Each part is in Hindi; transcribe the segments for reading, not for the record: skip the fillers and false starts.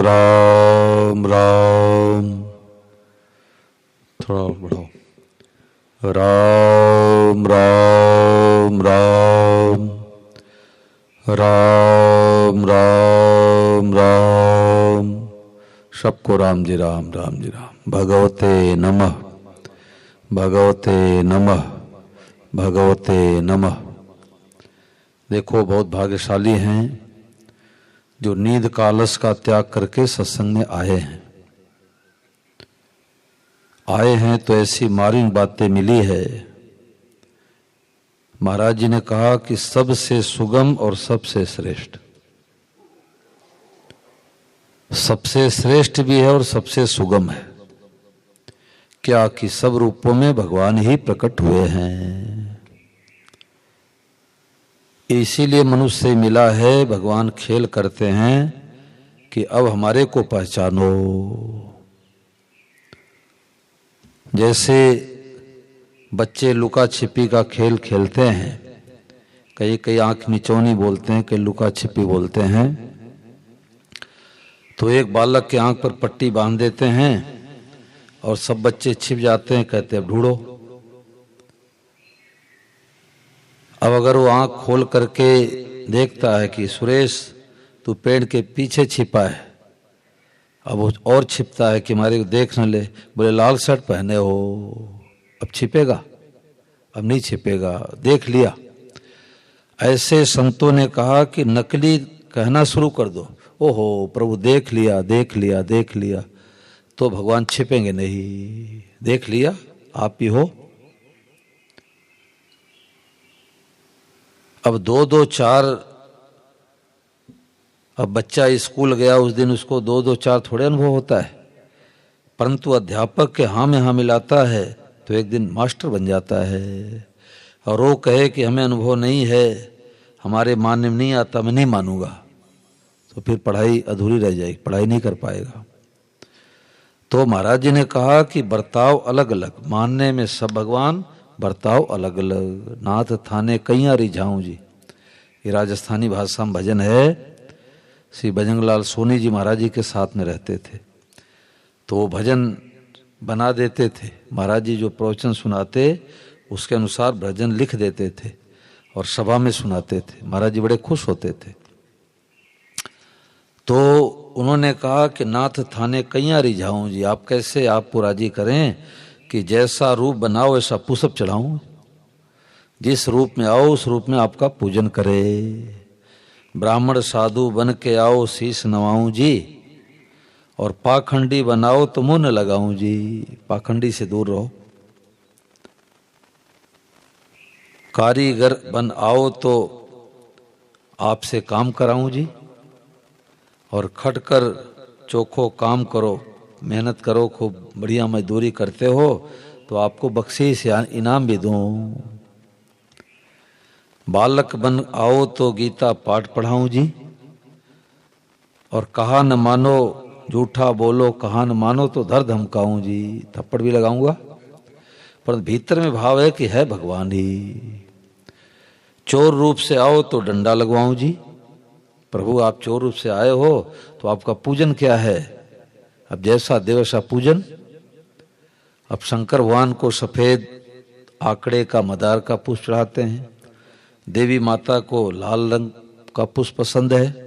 राम राम, थोड़ा बढ़ाओ। राम राम राम, राम राम राम, सबको राम जी राम, राम जी राम। भगवते नमः, भगवते नमः, भगवते नमः। देखो, बहुत भाग्यशाली हैं जो नींद का आलस का त्याग करके सत्संग में आए हैं तो ऐसी मार्मिक बातें मिली है। महाराज जी ने कहा कि सबसे सुगम और सबसे श्रेष्ठ, सबसे श्रेष्ठ भी है और सबसे सुगम है। क्या कि सब रूपों में भगवान ही प्रकट हुए हैं। इसीलिए मनुष्य से मिला है, भगवान खेल करते हैं कि अब हमारे को पहचानो। जैसे बच्चे लुका छिपी का खेल खेलते हैं, कई कई आंख मिचौनी बोलते हैं, कई लुका छिपी बोलते हैं। तो एक बालक के आंख पर पट्टी बांध देते हैं और सब बच्चे छिप जाते हैं, कहते हैं अब ढूंढो। अब अगर वो आंख खोल करके देखता है कि सुरेश तू पेड़ के पीछे छिपा है, अब वो और छिपता है कि हमारे को देख न ले, बोले लाल शर्ट पहने हो, अब छिपेगा? अब नहीं छिपेगा, देख लिया। ऐसे संतों ने कहा कि नकली कहना शुरू कर दो, ओहो प्रभु देख लिया, देख लिया, देख लिया, तो भगवान छिपेंगे नहीं। देख लिया, आप ही हो। अब दो दो चार, अब बच्चा स्कूल गया उस दिन, उसको दो दो चार थोड़े अनुभव होता है, परंतु अध्यापक के हाँ में हाँ मिलाता है तो एक दिन मास्टर बन जाता है। और वो कहे कि हमें अनुभव नहीं है, हमारे मानने में नहीं आता, मैं नहीं मानूंगा, तो फिर पढ़ाई अधूरी रह जाएगी, पढ़ाई नहीं कर पाएगा। तो महाराज जी ने कहा कि बर्ताव अलग अलग, मानने में सब भगवान, बर्ताव अलग अलग। नाथ थाने कैया रिझाऊं जी, ये राजस्थानी भाषा में भजन है। श्री भजनलाल सोनी जी महाराज जी के साथ में रहते थे, तो वो भजन बना देते थे। महाराज जी जो प्रवचन सुनाते उसके अनुसार भजन लिख देते थे और सभा में सुनाते थे। महाराज जी बड़े खुश होते थे। तो उन्होंने कहा कि नाथ थाने कैया रिझाऊं जी, आप कैसे आपको राजी करें कि जैसा रूप बनाओ ऐसा पुष्प चढ़ाऊं, जिस रूप में आओ उस रूप में आपका पूजन करे। ब्राह्मण साधु बन के आओ शीश नवाऊं जी, और पाखंडी बनाओ तो मुंह न लगाऊं जी। पाखंडी से दूर रहो। कारीगर बन आओ तो आपसे काम कराऊं जी, और खटकर चोखो काम करो, मेहनत करो, खूब बढ़िया मजदूरी करते हो तो आपको बख्शीश या इनाम भी दूं। बालक बन आओ तो गीता पाठ पढ़ाऊं जी, और कहा न मानो झूठा बोलो, कहा न मानो तो धर धमकाऊं जी। थप्पड़ भी लगाऊंगा, पर भीतर में भाव है कि है भगवान ही। चोर रूप से आओ तो डंडा लगवाऊं जी। प्रभु आप चोर रूप से आए हो तो आपका पूजन क्या है? अब जैसा देव वैसा पूजन। अब शंकर भगवान को सफेद आकड़े का मदार का पुष्प चढ़ाते हैं, देवी माता को लाल रंग का पुष्प पसंद है।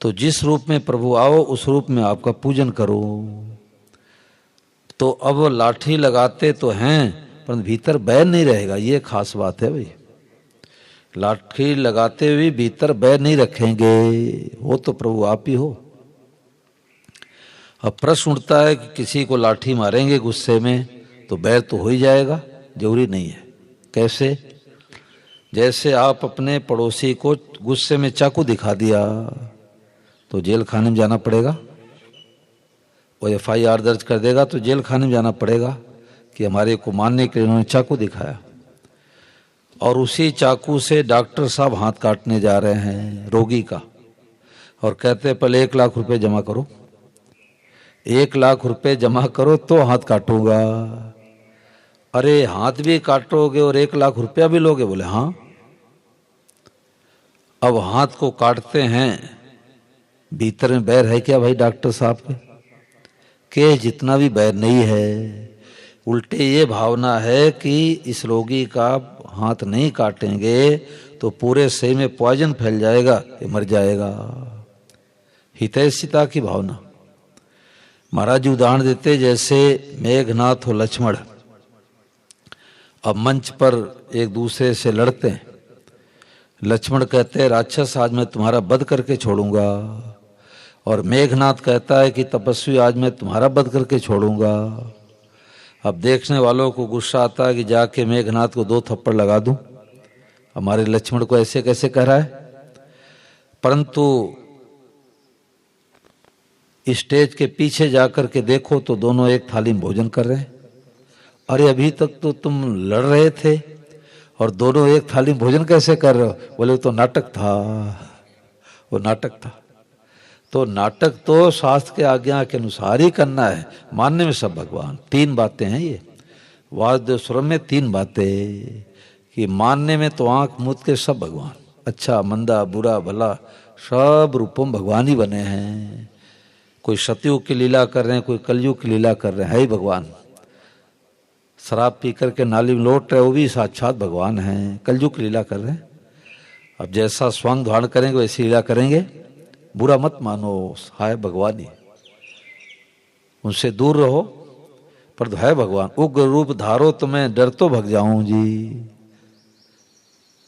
तो जिस रूप में प्रभु आओ उस रूप में आपका पूजन करो। तो अब लाठी लगाते तो हैं पर भीतर बैर नहीं रहेगा, ये खास बात है भाई। लाठी लगाते हुए भीतर बैर नहीं रखेंगे, वो तो प्रभु आप ही हो। अब प्रश्न उठता है कि किसी को लाठी मारेंगे गुस्से में तो बैर तो हो ही जाएगा? जरूरी नहीं है। कैसे? जैसे आप अपने पड़ोसी को गुस्से में चाकू दिखा दिया तो जेल खाने में जाना पड़ेगा, वो FIR दर्ज कर देगा तो जेल खाने में जाना पड़ेगा कि हमारे को मारने के लिए उन्होंने चाकू दिखाया। और उसी चाकू से डॉक्टर साहब हाथ काटने जा रहे हैं रोगी का, और कहते हैं पहले 1 लाख रुपए जमा करो, 1 लाख रुपए जमा करो तो हाथ काटूंगा। अरे हाथ भी काटोगे और 1 लाख रुपया भी लोगे? बोले हाँ। अब हाथ को काटते हैं भीतर में बैर है क्या भाई डॉक्टर साहब के जितना भी बैर नहीं है। उल्टे ये भावना है कि इस रोगी का हाथ नहीं काटेंगे तो पूरे शरीर में पॉइजन फैल जाएगा, ये मर जाएगा। हितैषिता की भावना। महाराज जी उदाहरण देते, जैसे मेघनाथ और लक्ष्मण अब मंच पर एक दूसरे से लड़ते हैं। लक्ष्मण कहते हैं राक्षस आज मैं तुम्हारा वध करके छोड़ूंगा, और मेघनाथ कहता है कि तपस्वी आज मैं तुम्हारा वध करके छोड़ूंगा। अब देखने वालों को गुस्सा आता है कि जाके मेघनाथ को 2 थप्पड़ लगा दूं, हमारे लक्ष्मण को ऐसे कैसे कह रहा है। परंतु स्टेज के पीछे जाकर के देखो तो दोनों एक थाली में भोजन कर रहे हैं। अरे अभी तक तो तुम लड़ रहे थे और दोनों एक थाली में भोजन कैसे कर रहे हो? बोले तो नाटक था, वो नाटक था। तो नाटक तो शास्त्र के आज्ञा के अनुसार ही करना है, मानने में सब भगवान। 3 बातें हैं ये वासुदेव स्वरम में, 3 बातें कि मानने में तो आंख मूंद के सब भगवान, अच्छा मंदा बुरा भला सब रूपों में भगवान ही बने हैं। कोई सतयुग की लीला कर रहे हैं, कोई कलयुग की लीला कर रहे हैं, है ही भगवान। शराब पी करके नाली में लौट रहे, वो भी साक्षात भगवान हैं, कलयुग की लीला कर रहे हैं। अब जैसा स्वांग धारण करेंगे वैसी लीला करेंगे, बुरा मत मानो, है भगवान ही, उनसे दूर रहो, पर है भगवान। उग्र रूप धारो तो मैं डर तो भग जाऊं जी।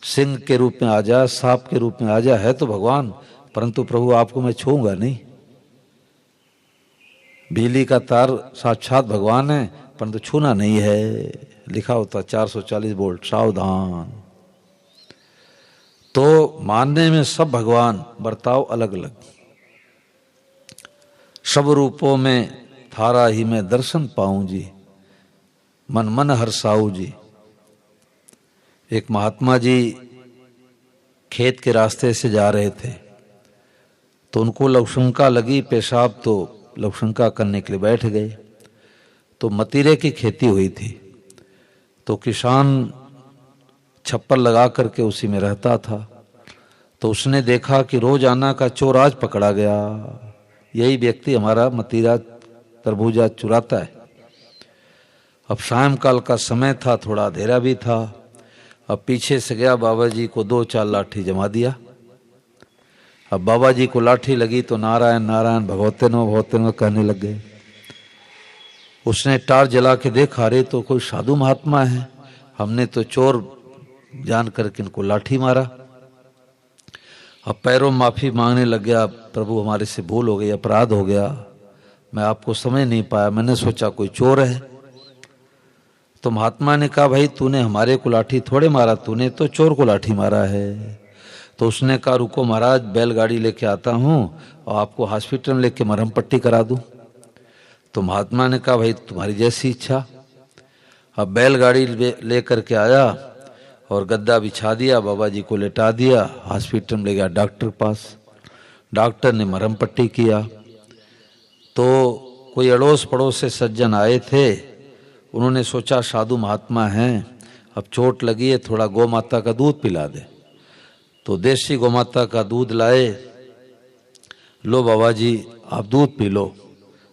सिंह के रूप में आ जा, सांप के रूप में आ जा, है तो भगवान, परंतु प्रभु आपको मैं छूऊंगा नहीं। बिजली का तार साक्षात भगवान है, परंतु छूना नहीं है, लिखा होता 440 वोल्ट, सावधान। तो मानने में सब भगवान, बर्ताव अलग अलग। सब रूपों में थारा ही मैं दर्शन पाऊं जी, मन मन हर्षाऊ जी। एक महात्मा जी खेत के रास्ते से जा रहे थे, तो उनको लवशंका लगी, पेशाब, तो लवशंका करने के लिए बैठ गए। तो मतीरे की खेती हुई थी, तो किसान छप्पर लगा करके उसी में रहता था। तो उसने देखा कि रोजाना का चोर आज पकड़ा गया, यही व्यक्ति हमारा मतीरा तरबूजा चुराता है। अब सायंकाल का समय था, थोड़ा अंधेरा भी था। अब पीछे से गया, बाबा जी को 2-4 लाठी जमा दिया। अब बाबा जी को लाठी लगी तो नारायण नारायण भगवते नमः कहने लग गए। उसने टार जला के देखा, रे तो कोई साधु महात्मा है, हमने तो चोर जान करके इनको लाठी मारा। अब पैरों माफी मांगने लग गया, प्रभु हमारे से भूल हो गई, अपराध हो गया, मैं आपको समझ नहीं पाया, मैंने सोचा कोई चोर है। तो महात्मा ने कहा, भाई तूने हमारे को लाठी थोड़े मारा, तूने तो चोर को लाठी मारा है। तो उसने कहा, रुको महाराज, बैलगाड़ी लेके आता हूँ और आपको हॉस्पिटल में लेके मरहम पट्टी करा दूं। तो महात्मा ने कहा, भाई तुम्हारी जैसी इच्छा। अब बैलगाड़ी ले करके आया और गद्दा बिछा दिया, बाबा जी को लेटा दिया, हॉस्पिटल में ले गया डॉक्टर पास। डॉक्टर ने मरहम पट्टी किया। तो कोई अड़ोस पड़ोस से सज्जन आए थे, उन्होंने सोचा साधु महात्मा हैं, अब चोट लगी है, थोड़ा गौ माता का दूध पिला दे। तो देसी गौ माता का दूध लाए, लो बाबा जी आप दूध पी लो,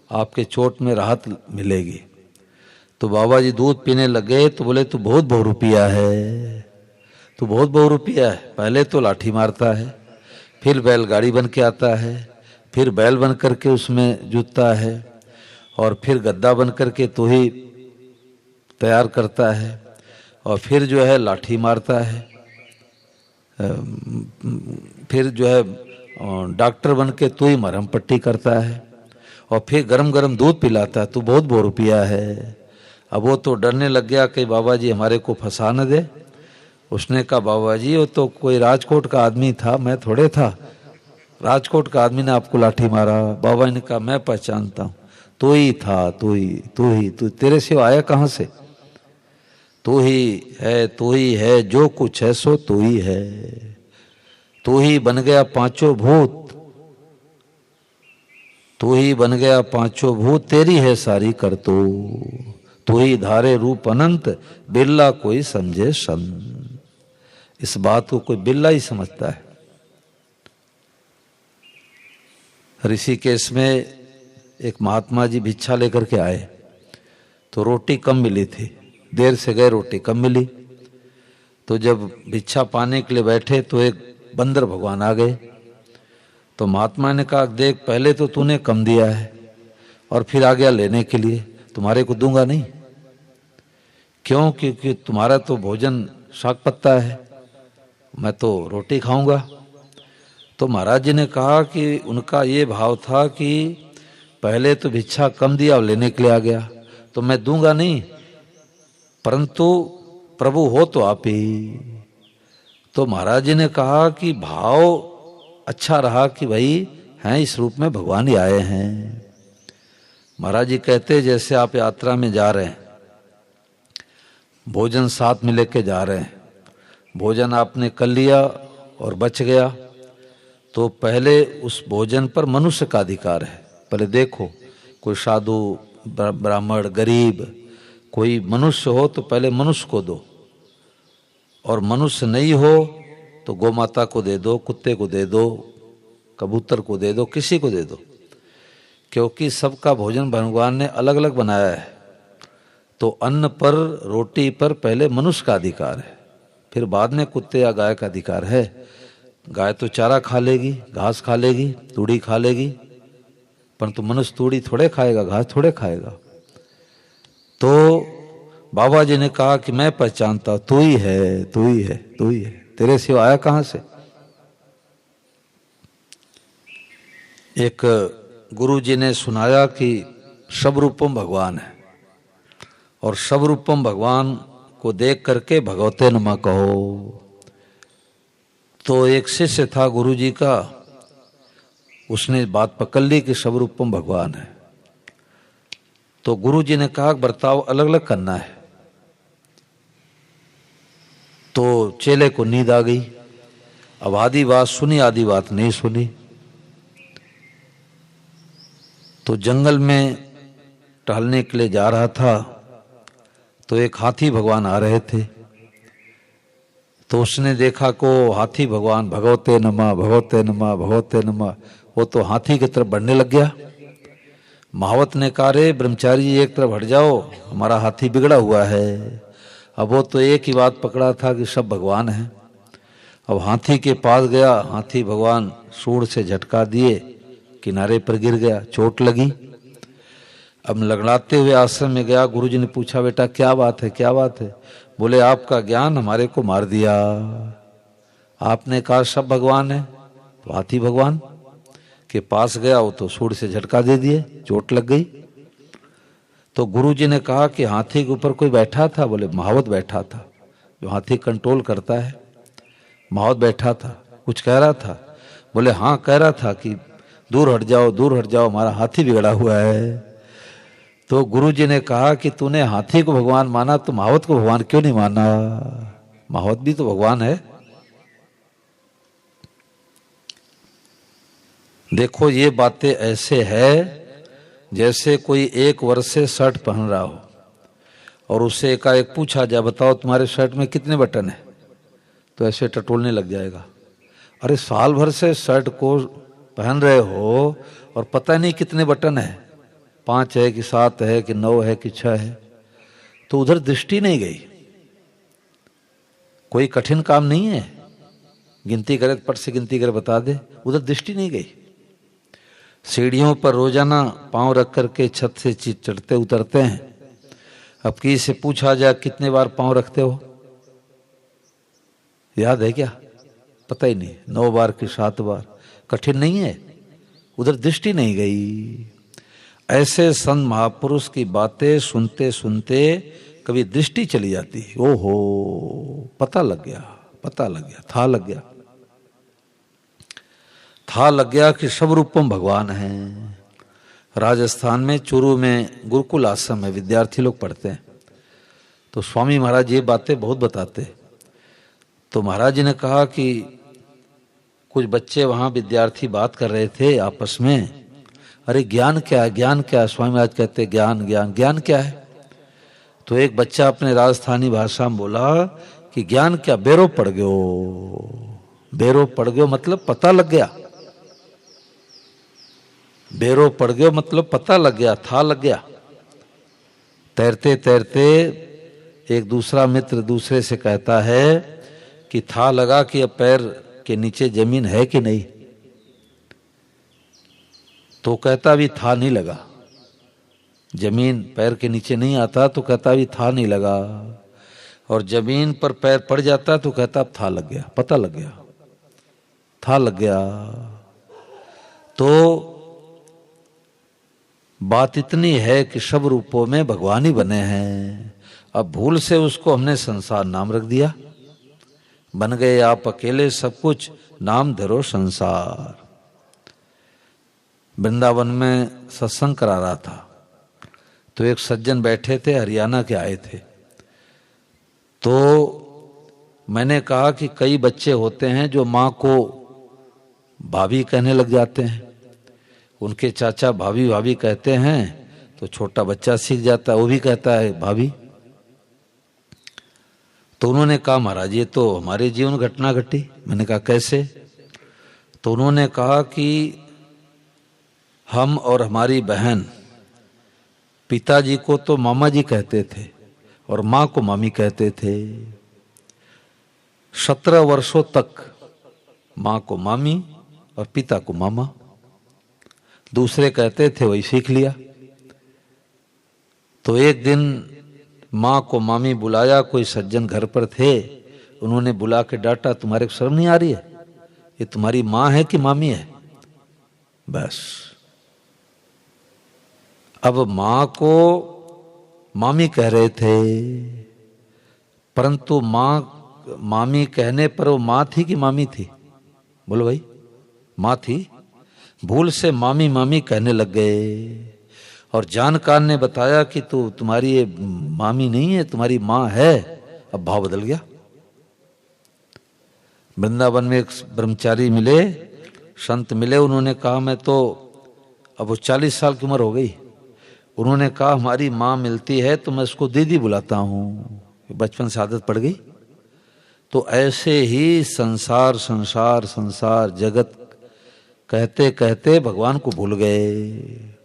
आपके चोट में राहत मिलेगी। तो बाबा जी दूध पीने लगे तो बोले, तू बहुत बहुरूपिया है, तू बहुत बहुरूपिया है। पहले तो लाठी मारता है, फिर बैलगाड़ी बन के आता है, फिर बैल बन करके उसमें जुतता है, और फिर गद्दा बन करके तो ही तैयार करता है, और फिर जो है लाठी मारता है, फिर जो है डॉक्टर बन के तू ही मरहम पट्टी करता है, और फिर गरम गरम दूध पिलाता है। तू बहुत बहुरूपिया है। अब वो तो डरने लग गया कि बाबा जी हमारे को फंसा न दे। उसने कहा, बाबा जी वो तो कोई राजकोट का आदमी था, मैं थोड़े था, राजकोट का आदमी ने आपको लाठी मारा। बाबा ने कहा, मैं पहचानता हूँ, तू ही था, तू तेरे सिवा आया कहाँ से? तू ही है, जो कुछ है सो तू ही है। तू ही बन गया पांचों भूत, तू ही बन गया पांचों भूत, तेरी है सारी करतूत। तू ही धारे रूप अनंत, बिरला कोई समझे संत। इस बात को कोई बिरला ही समझता है। ऋषिकेश में एक महात्मा जी भिक्षा लेकर के आए, तो रोटी कम मिली थी, देर से गए, रोटी कम मिली। तो जब भिक्षा पाने के लिए बैठे तो एक बंदर भगवान आ गए। तो महात्मा ने कहा, देख पहले तो तूने कम दिया है और फिर आ गया लेने के लिए, तुम्हारे को दूंगा नहीं। क्यों? क्योंकि तुम्हारा तो भोजन शाक पत्ता है, मैं तो रोटी खाऊंगा। तो महाराज जी ने कहा कि उनका ये भाव था कि पहले तो भिक्षा कम दिया और लेने के लिए आ गया, तो मैं दूंगा नहीं, परंतु प्रभु हो तो आप ही। तो महाराज जी ने कहा कि भाव अच्छा रहा कि भाई हैं इस रूप में भगवान ही आए हैं। महाराज जी कहते जैसे आप यात्रा में जा रहे हैं, भोजन साथ में लेके जा रहे हैं, भोजन आपने कर लिया और बच गया, तो पहले उस भोजन पर मनुष्य का अधिकार है। पहले देखो, कोई साधु ब्राह्मण गरीब कोई मनुष्य हो तो पहले मनुष्य को दो, और मनुष्य नहीं हो तो गौ माता को दे दो, कुत्ते को दे दो, कबूतर को दे दो, किसी को दे दो, क्योंकि सबका भोजन भगवान ने अलग अलग बनाया है। तो अन्न पर, रोटी पर पहले मनुष्य का अधिकार है, फिर बाद में कुत्ते या गाय का अधिकार है। गाय तो चारा खा लेगी, घास खा लेगी, तूड़ी खा लेगी, परंतु मनुष्य तूड़ी थोड़े खाएगा, घास थोड़े खाएगा। तो बाबा जी ने कहा कि मैं पहचानता, तू ही है, तू ही है, तू ही है, तेरे सिवा आया कहां से। एक गुरु जी ने सुनाया कि शबरूपम भगवान है, और शबरूपम भगवान को देख करके भगवते नमः कहो। तो एक शिष्य था गुरु जी का, उसने बात पकड़ ली कि शबरूपम भगवान है। तो गुरु जी ने कहा बर्ताव अलग अलग करना है। तो चेले को नींद आ गई, अब आधी बात सुनी आधी बात नहीं सुनी। तो जंगल में टहलने के लिए जा रहा था, तो एक हाथी भगवान आ रहे थे। तो उसने देखा को हाथी भगवान भगवते नमः भगवते नमः भगवते नमः, वो तो हाथी की तरफ बढ़ने लग गया। महावत ने कहा, रे ब्रह्मचारी जी एक तरफ हट जाओ, हमारा हाथी बिगड़ा हुआ है। अब वो तो एक ही बात पकड़ा था कि सब भगवान है। अब हाथी के पास गया, हाथी भगवान सूंड से झटका दिए, किनारे पर गिर गया, चोट लगी। अब लड़ाते हुए आश्रम में गया, गुरुजी ने पूछा, बेटा क्या बात है, क्या बात है। बोले आपका ज्ञान हमारे को मार दिया, आपने कहा सब भगवान है, तो हाथी भगवान के पास गया, वो तो सूंड से झटका दे दिए, चोट लग गई। तो गुरुजी ने कहा कि हाथी के ऊपर कोई बैठा था। बोले महावत बैठा था, जो हाथी कंट्रोल करता है, महावत बैठा था, कुछ कह रहा था। बोले हाँ कह रहा था कि दूर हट जाओ, दूर हट जाओ, हमारा हाथी बिगड़ा हुआ है। तो गुरुजी ने कहा कि तूने हाथी को भगवान माना तो महावत को भगवान क्यों नहीं माना, महावत भी तो भगवान है। देखो ये बातें ऐसे है जैसे कोई एक वर्ष से शर्ट पहन रहा हो और उससे एकाएक पूछा जाए, बताओ तुम्हारे शर्ट में कितने बटन है, तो ऐसे टटोलने लग जाएगा। अरे साल भर से शर्ट को पहन रहे हो और पता नहीं कितने बटन है, 5 है कि 7 है कि 9 है कि 6 है, तो उधर दृष्टि नहीं गई। कोई कठिन काम नहीं है, गिनती करे पट से गिनती करे बता दे, उधर दृष्टि नहीं गई। सीढ़ियों पर रोजाना पांव रख करके छत से चढ़ते उतरते हैं। अब किसी से पूछा जाए कितने बार पांव रखते हो, याद है क्या, पता ही नहीं, 9 बार कि 7 बार। कठिन नहीं है, उधर दृष्टि नहीं गई। ऐसे संत महापुरुष की बातें सुनते सुनते कभी दृष्टि चली जाती, ओहो पता लग गया, पता लग गया, था लग गया, था लग गया कि सब रूपम भगवान है। राजस्थान में चूरू में गुरुकुल आश्रम में विद्यार्थी लोग पढ़ते हैं, तो स्वामी महाराज ये बातें बहुत बताते। तो महाराज जी ने कहा कि कुछ बच्चे वहां विद्यार्थी बात कर रहे थे आपस में, अरे ज्ञान क्या है, ज्ञान क्या है। स्वामी महाराज कहते ज्ञान ज्ञान ज्ञान क्या है। तो एक बच्चा अपने राजस्थानी भाषा में बोला कि ज्ञान क्या, बेरो पड़ गयो, बेरो पड़ गयो मतलब पता लग गया। बेरो पड़ गयो मतलब पता लग गया, था लग गया। तैरते तैरते एक दूसरा मित्र दूसरे से कहता है कि था लगा कि अब पैर के नीचे जमीन है कि नहीं। तो कहता भी था नहीं लगा, जमीन पैर के नीचे नहीं आता तो कहता भी था नहीं लगा, और जमीन पर पैर पड़ जाता तो कहता अब था लग गया, पता लग गया, था लग गया। तो बात इतनी है कि सब रूपों में भगवान ही बने हैं। अब भूल से उसको हमने संसार नाम रख दिया, बन गए आप अकेले सब कुछ, नाम धरो संसार। वृंदावन में सत्संग करा रहा था तो एक सज्जन बैठे थे, हरियाणा के आए थे। तो मैंने कहा कि कई बच्चे होते हैं जो माँ को भाभी कहने लग जाते हैं, उनके चाचा भाभी भाभी कहते हैं तो छोटा बच्चा सीख जाता है, वो भी कहता है भाभी। तो उन्होंने कहा महाराज ये तो हमारे जीवन घटना घटी। मैंने कहा कैसे? तो उन्होंने कहा कि हम और हमारी बहन पिताजी को तो मामा जी कहते थे और माँ को मामी कहते थे। 17 वर्षों तक माँ को मामी और पिता को मामा, दूसरे कहते थे वही सीख लिया। तो एक दिन माँ को मामी बुलाया, कोई सज्जन घर पर थे, उन्होंने बुला के डांटा, तुम्हारे को शर्म नहीं आ रही है? ये तुम्हारी माँ है कि मामी है? बस अब माँ को मामी कह रहे थे, परंतु माँ मामी कहने पर वो माँ थी कि मामी थी? बोलो भाई, माँ थी। भूल से मामी मामी कहने लग गए और जानकार ने बताया कि तुम्हारी ये मामी नहीं है, तुम्हारी माँ है। अब भाव बदल गया। वृंदावन में एक ब्रह्मचारी मिले, संत मिले, उन्होंने कहा मैं तो, अब वो 40 साल की उम्र हो गई, उन्होंने कहा हमारी माँ मिलती है तो मैं उसको दीदी बुलाता हूँ, बचपन से आदत पड़ गई। तो ऐसे ही संसार संसार संसार जगत कहते कहते भगवान को भूल गए,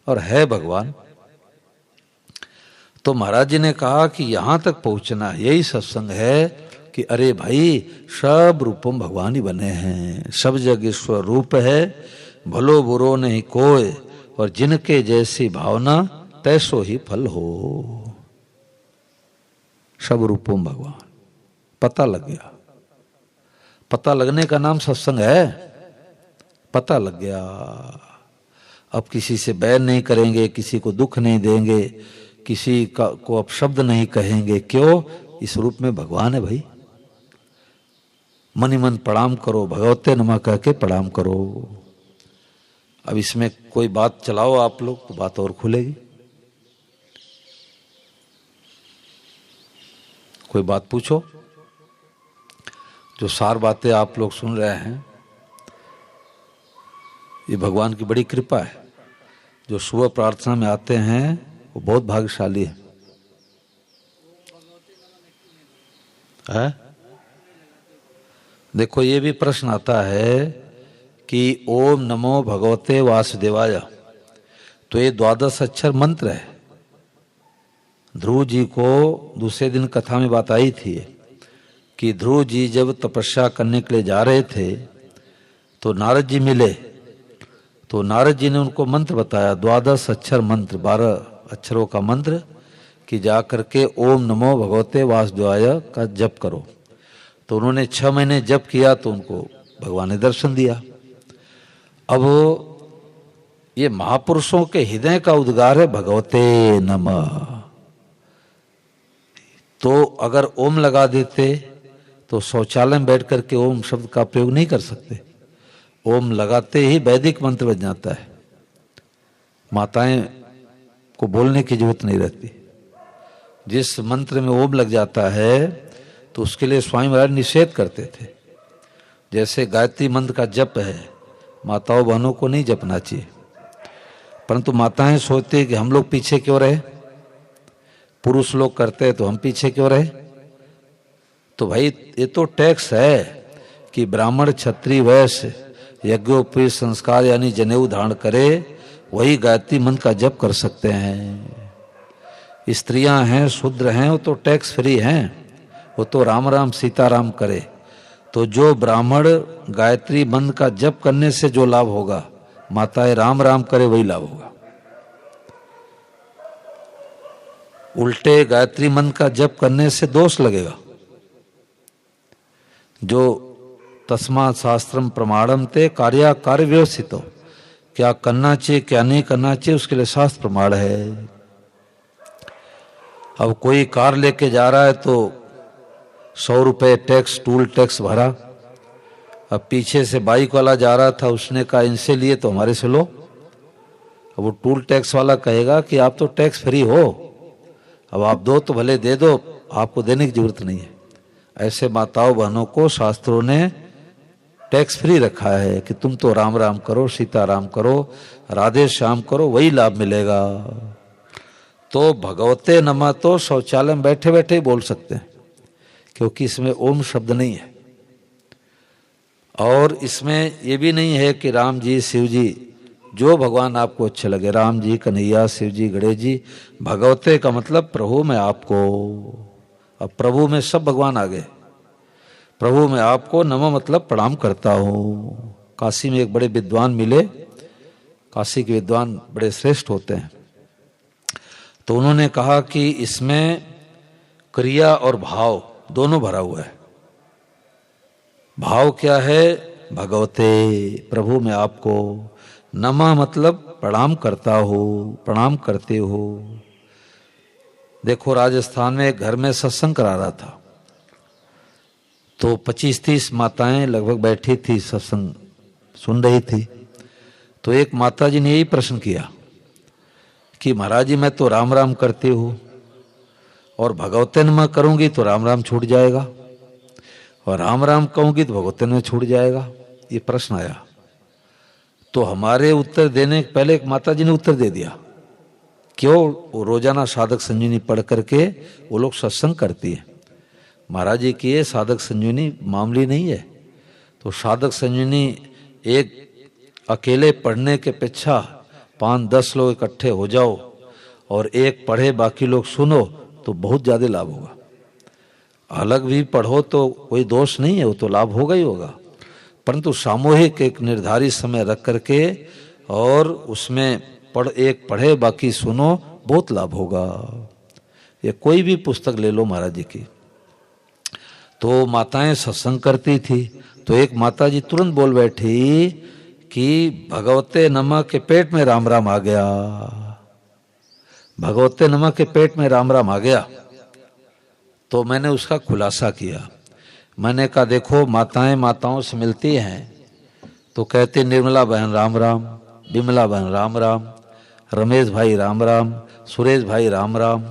और है भगवान। तो महाराज जी ने कहा कि यहां तक पहुंचना यही सत्संग है कि अरे भाई सब रूपों भगवान ही बने हैं, सब जग ईश्वर रूप है, भलो बुरो नहीं कोय, और जिनके जैसी भावना तैसो ही फल हो। सब रूपों भगवान, पता लग गया। पता लगने का नाम सत्संग है, पता लग गया। अब किसी से बैर नहीं करेंगे, किसी को दुख नहीं देंगे, किसी को अपशब्द नहीं कहेंगे। क्यों? इस रूप में भगवान है भाई। मन ही मन प्रणाम करो, भगवते नमः कह के प्रणाम करो। अब इसमें कोई बात चलाओ आप लोग तो बात और खुलेगी। कोई बात पूछो। जो सार बातें आप लोग सुन रहे हैं ये भगवान की बड़ी कृपा है। जो सुबह प्रार्थना में आते हैं वो बहुत भाग्यशाली है? देखो ये भी प्रश्न आता है कि ओम नमो भगवते वासुदेवाय, तो ये 12 अक्षर मंत्र है। ध्रुव जी को दूसरे दिन कथा में बात आई थी कि ध्रुव जी जब तपस्या करने के लिए जा रहे थे तो नारद जी मिले, तो नारद जी ने उनको मंत्र बताया, 12 अक्षर मंत्र, 12 अक्षरों का मंत्र कि जा करके ओम नमो भगवते वासुदेवाय का जप करो। तो उन्होंने 6 महीने जप किया तो उनको भगवान ने दर्शन दिया। अब ये महापुरुषों के हृदय का उद्गार है भगवते नमः। तो अगर ओम लगा देते तो शौचालय में बैठ करके ओम शब्द का प्रयोग नहीं कर सकते। ओम लगाते ही वैदिक मंत्र बन जाता है, माताएं को बोलने की जरूरत नहीं रहती। जिस मंत्र में ओम लग जाता है तो उसके लिए स्वामी महाराज निषेध करते थे। जैसे गायत्री मंत्र का जप है, माताओं बहनों को नहीं जपना चाहिए, परंतु माताएं सोचती है कि हम लोग पीछे क्यों रहे, पुरुष लोग करते हैं तो हम पीछे क्यों रहे। तो भाई ये तो टैक्स है कि ब्राह्मण क्षत्रिय वैश्य यज्ञोपवीत संस्कार यानी जनेऊ धारण करे वही गायत्री मंत्र का जप कर सकते हैं। स्त्रियां हैं, शूद्र हैं, वो तो टैक्स फ्री हैं, वो तो राम राम सीताराम करे। तो जो ब्राह्मण गायत्री मंत्र का जप करने से जो लाभ होगा, माताएं राम राम करे वही लाभ होगा। उल्टे गायत्री मंत्र का जप करने से दोष लगेगा। जो तस्मात् शास्त्रम प्रमाणम ते कार्य कार्य व्यवस्थित हो, क्या करना चाहिए क्या नहीं करना चाहिए उसके लिए शास्त्र प्रमाण है। अब कोई कार लेके जा रहा है तो 100 रुपये टैक्स, टूल टैक्स भरा। अब पीछे से बाइक वाला जा रहा था, उसने कहा इनसे लिए तो हमारे से लो। अब वो टूल टैक्स वाला कहेगा कि आप तो टैक्स फ्री हो, अब आप दो तो भले दे दो, आपको देने की जरूरत नहीं है। ऐसे माताओं बहनों को शास्त्रों ने टैक्स फ्री रखा है कि तुम तो राम राम करो, सीताराम करो, राधे श्याम करो, वही लाभ मिलेगा। तो भगवते नमः तो शौचालय में बैठे बैठे ही बोल सकते हैं, क्योंकि इसमें ओम शब्द नहीं है। और इसमें ये भी नहीं है कि राम जी, शिव जी, जो भगवान आपको अच्छे लगे, राम जी, कन्हैया, शिव जी, गणेश जी। भगवते का मतलब प्रभु में आपको। अब प्रभु में सब भगवान आ गए। प्रभु में आपको नमः मतलब प्रणाम करता हूँ। काशी में एक बड़े विद्वान मिले, काशी के विद्वान बड़े श्रेष्ठ होते हैं। तो उन्होंने कहा कि इसमें क्रिया और भाव दोनों भरा हुआ है। भाव क्या है? भगवते, प्रभु में आपको। नमः मतलब प्रणाम करता हो, प्रणाम करते हो। देखो राजस्थान में एक घर में सत्संग करा रहा था, तो 25-30 माताएं लगभग बैठी थी, सत्संग सुन रही थी। तो एक माता जी ने यही प्रश्न किया कि महाराज जी मैं तो राम राम करती हूँ, और भगवते नमः करूंगी तो राम राम छूट जाएगा, और राम राम कहूंगी तो भगवते नमः छूट जाएगा। ये प्रश्न आया। तो हमारे उत्तर देने के पहले एक माता जी ने उत्तर दे दिया। क्यों? वो रोजाना साधक संजीवनी पढ़ करके वो लोग सत्संग करती है। महाराज जी की ये साधक संजीवनी मामूली नहीं है। तो साधक संजीवनी एक अकेले पढ़ने के अपेक्षा 5-10 लोग इकट्ठे हो जाओ और एक पढ़े बाकी लोग सुनो तो बहुत ज्यादा लाभ होगा। अलग भी पढ़ो तो कोई दोष नहीं है, वो तो लाभ होगा ही होगा, परंतु सामूहिक एक निर्धारित समय रख करके और उसमें एक पढ़े बाकी सुनो, बहुत लाभ होगा। ये कोई भी पुस्तक ले लो महाराज जी की। तो माताएं सत्संग करती थी, तो एक माता जी तुरंत बोल बैठी कि भगवते नमः के पेट में राम राम आ गया। भगवते नमः के पेट में राम राम आ गया। तो मैंने उसका खुलासा किया। मैंने कहा देखो माताएं माताओं से मिलती हैं तो कहते निर्मला बहन राम राम, विमला बहन राम राम, रमेश भाई राम राम, सुरेश भाई राम राम।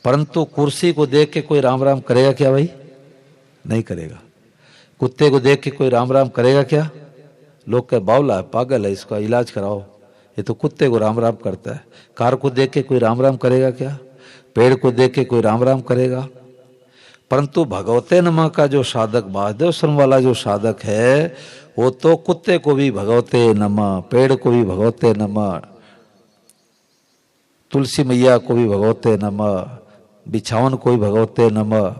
परंतु कुर्सी को देख के कोई राम राम करेगा क्या भाई? नहीं करेगा। कुत्ते को देख के कोई राम राम करेगा क्या? लोग कहे बावला है, पागल है, इसका इलाज कराओ, ये तो कुत्ते को राम राम करता है। कार को देख के कोई राम राम करेगा क्या? पेड़ को देख के कोई राम राम करेगा? परंतु भगवते नमः का जो साधक, महादेव स्वरूप वाला जो साधक है, वो तो कुत्ते को भी भगवते नमः, पेड़ को भी भगवते नमः, तुलसी मैया को भी भगवते नमः, बिछावन को भी भगवते नमः।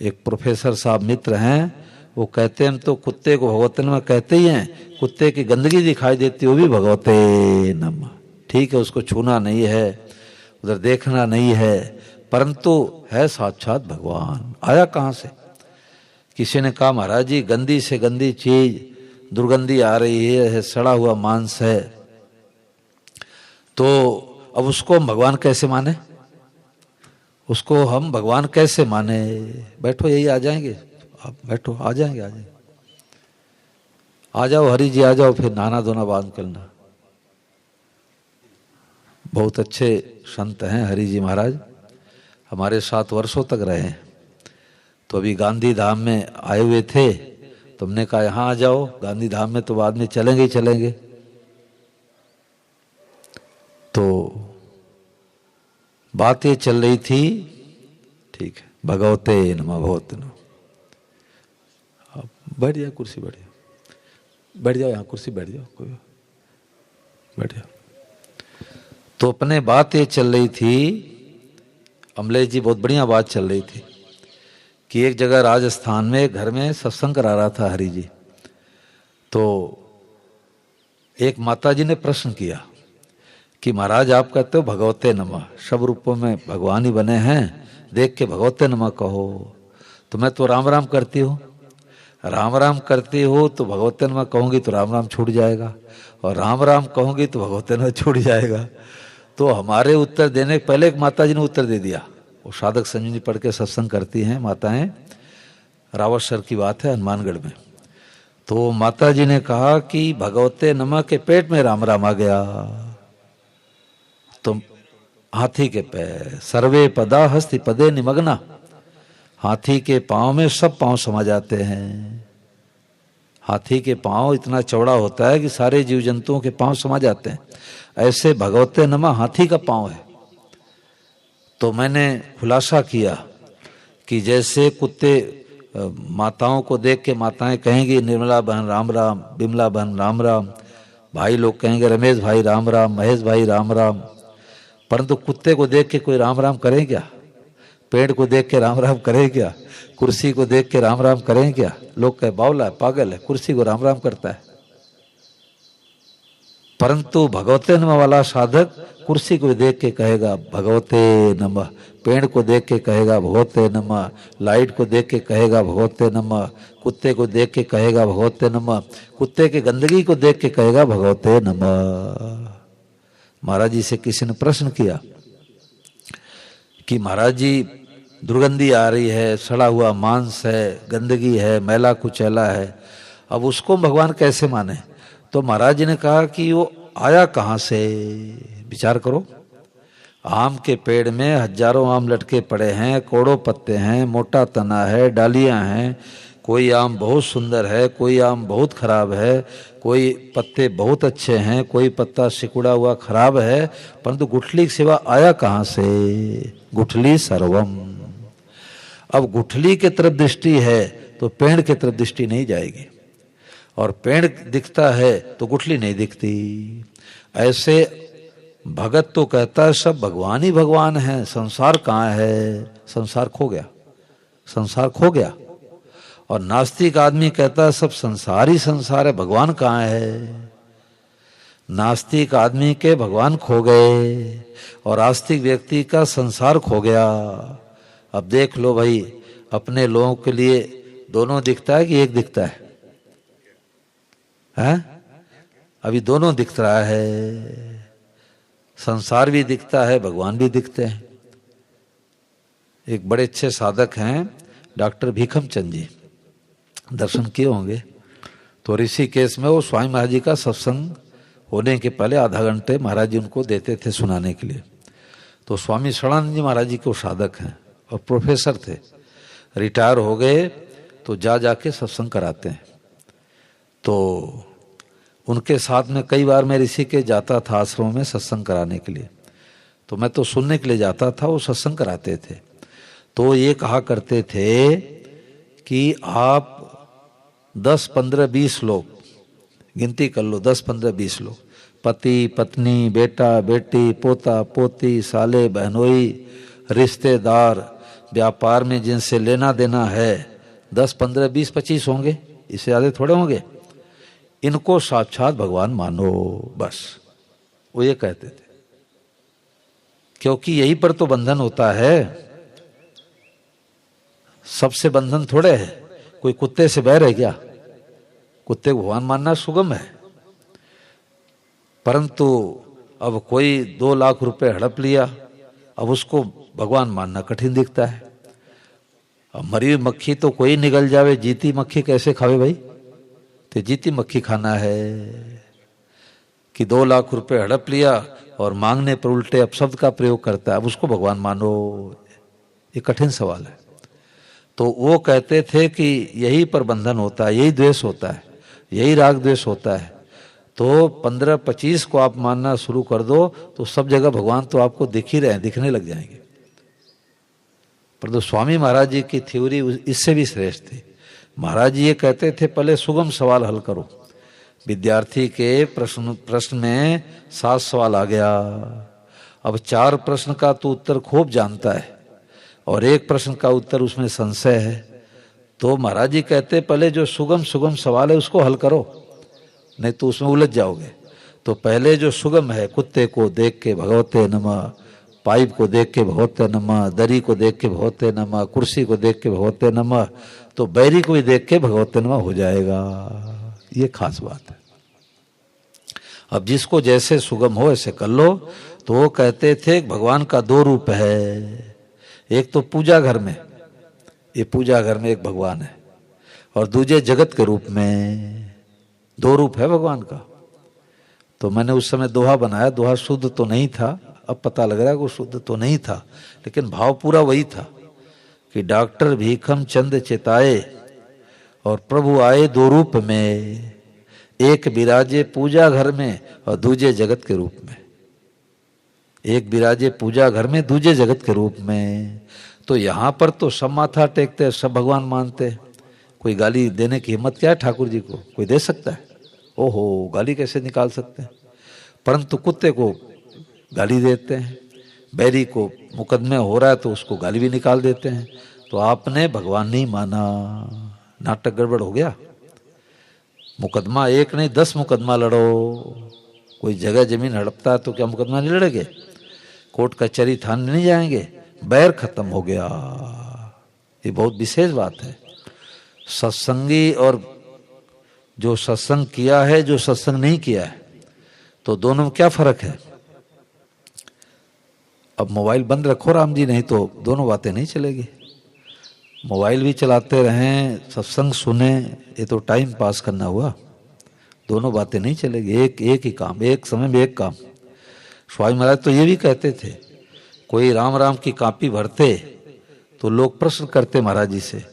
एक प्रोफेसर साहब मित्र हैं, वो कहते हैं हम तो कुत्ते को भगवते नमः कहते ही हैं, कुत्ते की गंदगी दिखाई देती वो भी भगवते नमः। ठीक है, उसको छूना नहीं है, उधर देखना नहीं है, परंतु है साक्षात भगवान। आया कहाँ से? किसी ने कहा महाराज जी गंदी से गंदी चीज, दुर्गंधी आ रही है, सड़ा हुआ मांस है, तो अब उसको हम भगवान कैसे माने? उसको हम भगवान कैसे माने? बैठो, यही आ जाएंगे आप, बैठो, आ जाएंगे, आ जाएंगे, आ जाओ हरि जी, आ जाओ, फिर नहाना धोना बांध करना। बहुत अच्छे संत हैं हरि जी महाराज, हमारे साथ वर्षों तक रहे हैं। तो अभी गांधी धाम में आए हुए थे, तुमने कहा यहाँ आ जाओ, गांधी धाम में तो बाद में चलेंगे ही चलेंगे। तो बात ये चल रही थी, ठीक है, भगवते नमः, भगवते नमः। बढ़िया कुर्सी, बढ़िया। बैठ जाओ, यहाँ कुर्सी बैठ जाओ, कोई बैठ जाओ। तो अपने बात ये चल रही थी, अमलेश जी बहुत बढ़िया बात चल रही थी कि एक जगह राजस्थान में घर में सत्संग करा रहा था हरि जी। तो एक माता जी ने प्रश्न किया कि महाराज आप कहते हो भगवते नमः, सब रूपों में भगवान ही बने हैं, देख के भगवते नमः कहो। तो मैं तो राम राम करती हूँ, राम राम करती हो तो भगवते नमः कहूँगी तो राम राम छूट जाएगा, और राम राम कहूँगी तो भगवते नमः छूट जाएगा। तो हमारे उत्तर देने के पहले एक माता जी ने उत्तर दे दिया। वो साधक संजीवनी पढ़ के सत्संग करती हैं माताएं, रावतसर की बात है, हनुमानगढ़ में। तो माता जी ने कहा कि भगवते नमः के पेट में राम राम आ गया। तो हाथी के पैर, सर्वे पदा हस्ति पदे निमग्ना, हाथी के पांव में सब पांव समा जाते हैं। हाथी के पांव इतना चौड़ा होता है कि सारे जीव जंतुओं के पांव समा जाते हैं। ऐसे भगवते नमः हाथी का पांव है। तो मैंने खुलासा किया कि जैसे कुत्ते माताओं को देख के माताएं कहेंगी निर्मला बहन राम राम, बिमला बहन राम राम, भाई लोग कहेंगे रमेश भाई राम राम, महेश भाई राम राम, परंतु कुत्ते को देख के कोई राम राम करे क्या? पेड़ को देख के राम राम करें क्या? कुर्सी को देख के राम राम करें क्या? लोग कहे बावला है, पागल है, कुर्सी को राम राम करता है। परंतु भगवते नमः वाला साधक कुर्सी को देख के कहेगा भगवते नमः, पेड़ को देख के कहेगा भगवते नमः, लाइट को देख के कहेगा भगवते नमः, कुत्ते को देख के कहेगा भगवते नमः, कुत्ते के गंदगी को देख के कहेगा भगवते नमः। महाराज जी से किसी ने प्रश्न किया कि महाराज जी दुर्गंधी आ रही है, सड़ा हुआ मांस है, गंदगी है, मैला कुचैला है, अब उसको भगवान कैसे माने? तो महाराज जी ने कहा कि वो आया कहाँ से, विचार करो। आम के पेड़ में हजारों आम लटके पड़े हैं, कोड़ो पत्ते हैं, मोटा तना है, डालियां हैं, कोई आम बहुत सुंदर है, कोई आम बहुत खराब है, कोई पत्ते बहुत अच्छे हैं, कोई पत्ता सिकुड़ा हुआ खराब है, परंतु गुठली के सिवा आया कहाँ से? गुठली सर्वम। अब गुठली के तरफ दृष्टि है तो पेड़ के तरफ दृष्टि नहीं जाएगी, और पेड़ दिखता है तो गुठली नहीं दिखती। ऐसे भगत तो कहता है सब भगवान ही भगवान है, संसार कहाँ है? संसार खो गया, संसार खो गया। और नास्तिक आदमी कहता है सब संसार ही संसार है, भगवान कहाँ है? नास्तिक आदमी के भगवान खो गए और आस्तिक व्यक्ति का संसार खो गया। अब देख लो भाई, अपने लोगों के लिए दोनों दिखता है कि एक दिखता है? अभी दोनों दिख रहा है, संसार भी दिखता है, भगवान भी दिखते हैं। एक बड़े अच्छे साधक हैं डॉक्टर भीखम चंद जी, दर्शन किए होंगे। तो ऋषिकेश में वो स्वामी महाराज जी का सत्संग होने के पहले आधा घंटे महाराज जी उनको देते थे सुनाने के लिए। तो स्वामी सदानंद जी महाराज जी को साधक हैं और प्रोफेसर थे, रिटायर हो गए तो जा जाके सत्संग कराते हैं। तो उनके साथ में कई बार मैं ऋषिकेश जाता था आश्रमों में सत्संग कराने के लिए। तो मैं तो सुनने के लिए जाता था, वो सत्संग कराते थे। तो ये कहा करते थे कि आप 10, 15, 20 लोग गिनती कर लो, 10, 15, 20 लोग, पति पत्नी, बेटा बेटी, पोता पोती, साले बहनोई, रिश्तेदार, व्यापार में जिनसे लेना देना है, 10, 15, 20, 25 होंगे, इससे ज़्यादा थोड़े होंगे। इनको साक्षात भगवान मानो, बस वो ये कहते थे। क्योंकि यही पर तो बंधन होता है, सबसे बंधन थोड़े है। कोई कुत्ते से बैर है क्या? कुत्ते को भगवान मानना सुगम है, परंतु अब कोई 2 लाख रुपए हड़प लिया, अब उसको भगवान मानना कठिन दिखता है। अब मरी हुई मक्खी तो कोई निगल जावे, जीती मक्खी कैसे खावे भाई? तो जीती मक्खी खाना है कि 2 लाख रुपए हड़प लिया और मांगने पर उल्टे अपशब्द का प्रयोग करता है, अब उसको भगवान मानो, ये कठिन सवाल है। तो वो कहते थे कि यही पर बंधन होता है, यही द्वेष होता है, यही राग द्वेष होता है। तो 15-25 को आप मानना शुरू कर दो तो सब जगह भगवान तो आपको दिख ही रहे, दिखने लग जाएंगे। पर तो स्वामी महाराज जी की थ्योरी इससे भी श्रेष्ठ थी। महाराज जी ये कहते थे पहले सुगम सवाल हल करो, विद्यार्थी के प्रश्न में 7 सवाल आ गया। अब 4 प्रश्न का तो उत्तर खूब जानता है और एक प्रश्न का उत्तर उसमें संशय है। तो महाराज जी कहते पहले जो सुगम सवाल है उसको हल करो, नहीं तो उसमें उलझ जाओगे। तो पहले जो सुगम है, कुत्ते को देख के भगवते नमः, पाइप को देख के भगवते नमः, दरी को देख के भगवते नमः, कुर्सी को देख के भगवते नमः, तो बैरी को भी देख के भगवते नमः हो जाएगा। ये खास बात है। अब जिसको जैसे सुगम हो ऐसे कर लो। तो वो कहते थे भगवान का 2 रूप है, एक तो पूजा घर में, ये पूजा घर में एक भगवान है, और दूसरे जगत के रूप में। 2 रूप है भगवान का। तो मैंने उस समय दोहा बनाया, दोहा शुद्ध तो नहीं था, अब पता लग रहा है कि शुद्ध तो नहीं था, लेकिन भाव पूरा वही था कि डॉक्टर भीखम चंद चिताए और प्रभु आए 2 रूप में, एक विराजे पूजा घर में और दूजे जगत के रूप में। एक विराजे पूजा घर में, दूजे जगत के रूप में। तो यहाँ पर तो सब माथा टेकते, सब भगवान मानते। कोई गाली देने की हिम्मत क्या है ठाकुर जी को? कोई दे सकता है? ओहो, गाली कैसे निकाल सकते हैं? परंतु कुत्ते को गाली देते हैं, बैरी को मुकदमे हो रहा है तो उसको गाली भी निकाल देते हैं। तो आपने भगवान नहीं माना, नाटक गड़बड़ हो गया। मुकदमा एक नहीं 10 मुकदमा लड़ो। कोई जगह जमीन हड़पता है तो क्या मुकदमा नहीं लड़ेंगे? कोर्ट कचहरी थाने नहीं जाएंगे? बैर खत्म हो गया। ये बहुत विशेष बात है। सत्संगी और जो सत्संग किया है, जो सत्संग नहीं किया है, तो दोनों में क्या फर्क है? अब मोबाइल बंद रखो राम जी, नहीं तो दोनों बातें नहीं चलेगी। मोबाइल भी चलाते रहें, सत्संग सुने, ये तो टाइम पास करना हुआ। दोनों बातें नहीं चलेगी। एक ही काम, एक समय में एक काम। स्वामी महाराज तो ये भी कहते थे, कोई राम राम की कॉपी भरते तो लोग प्रश्न करते महाराज जी से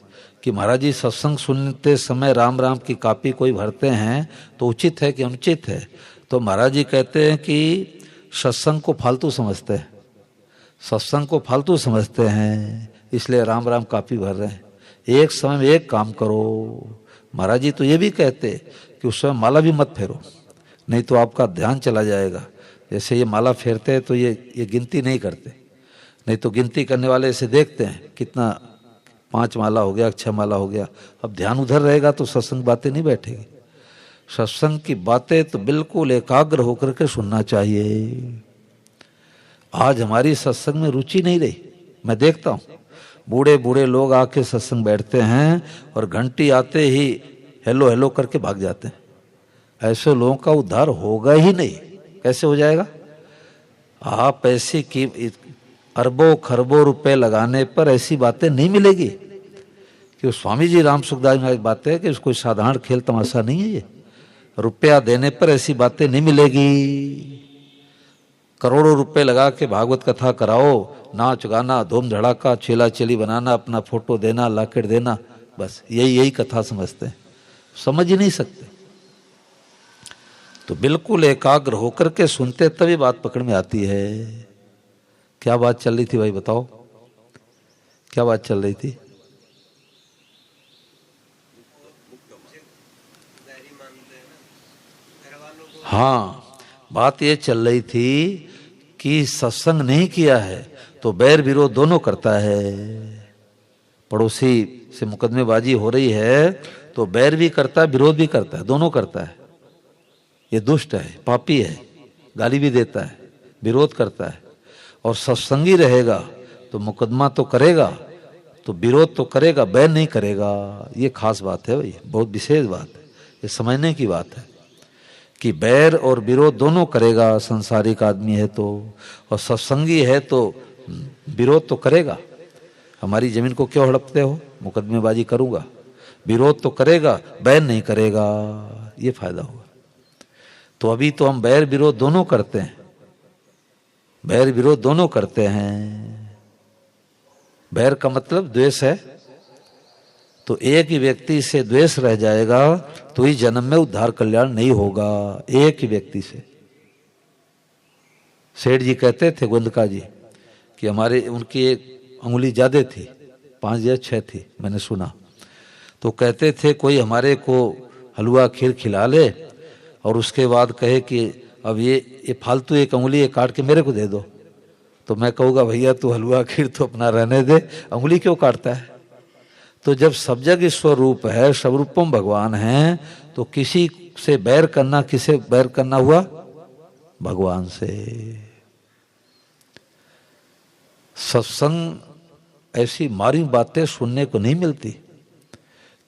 कि महाराज जी सत्संग सुनते समय राम राम की कॉपी कोई भरते हैं तो उचित है कि अनुचित है? तो महाराज जी कहते हैं कि सत्संग को फालतू समझते हैं, सत्संग को फालतू समझते हैं, इसलिए राम राम कॉपी भर रहे हैं। एक समय में एक काम करो। महाराज जी तो ये भी कहते कि उस समय माला भी मत फेरो, नहीं तो आपका ध्यान चला जाएगा। जैसे ये माला फेरते हैं तो ये गिनती नहीं करते, नहीं तो गिनती करने वाले ऐसे देखते हैं कितना 5 माला हो गया, 6 माला हो गया। अब ध्यान उधर रहेगा तो सत्संग बातें नहीं बैठेगी। सत्संग की बातें तो बिल्कुल एकाग्र होकर के सुनना चाहिए। आज हमारी सत्संग में रुचि नहीं रही। मैं देखता हूँ बूढ़े बूढ़े लोग आके सत्संग बैठते हैं और घंटी आते ही हेलो हेलो करके भाग जाते हैं। ऐसे लोगों का उद्धार होगा ही नहीं। कैसे हो जाएगा? आप ऐसी की अरबों खरबों रुपए लगाने पर ऐसी बातें नहीं मिलेगी। कि स्वामी जी राम सुखदास में एक बात है कि कोई साधारण खेल तमाशा नहीं है। ये रुपया देने पर ऐसी बातें नहीं मिलेगी। करोड़ों रुपए लगा के भागवत कथा कराओ, नाच गाना धूम धड़ाका, चेला चेली बनाना, अपना फोटो देना, लाकेट देना, बस यही कथा समझते हैं, समझ ही नहीं सकते। तो बिल्कुल एकाग्र होकर के सुनते तभी बात पकड़ में आती है। क्या बात चल रही थी भाई, बताओ क्या बात चल रही थी? हाँ, बात ये चल रही थी कि सत्संग नहीं किया है तो बैर विरोध दोनों करता है। पड़ोसी से मुकदमेबाजी हो रही है तो बैर भी करता है, विरोध भी करता है, दोनों करता है। ये दुष्ट है, पापी है, गाली भी देता है, विरोध करता है। और सत्संगी रहेगा तो मुकदमा तो करेगा, तो विरोध तो करेगा, बैर नहीं करेगा। ये खास बात है भाई, बहुत विशेष बात है। ये समझने की बात है कि बैर और विरोध दोनों करेगा। संसारिक आदमी है तो, और सत्संगी है तो विरोध तो करेगा। हमारी जमीन को क्यों हड़पते हो? मुकदमेबाजी करूंगा, विरोध तो करेगा, बैर नहीं करेगा। ये फायदा होगा। तो अभी तो हम बैर विरोध दोनों करते हैं, बैर विरोध दोनों करते हैं। बैर का मतलब द्वेष है, तो एक ही व्यक्ति से द्वेष रह जाएगा तो इस जन्म में उद्धार कल्याण नहीं होगा। एक ही व्यक्ति से। सेठ जी कहते थे गोंदका जी कि हमारे उनकी एक उंगली ज्यादा थी, 5 या 6 थी, मैंने सुना। तो कहते थे कोई हमारे को हलवा खीर खिला ले और उसके बाद कहे कि अब ये फालतू एक उंगली काट के मेरे को दे दो, तो मैं कहूँगा भैया तू हलवा खीर तो अपना रहने दे, उंगली क्यों काटता है। तो जब सब जग स्वरूप है, सब रूपम भगवान है, तो किसी से बैर करना, किसे बैर करना हुआ, भगवान से। सत्संग ऐसी मारी बातें सुनने को नहीं मिलती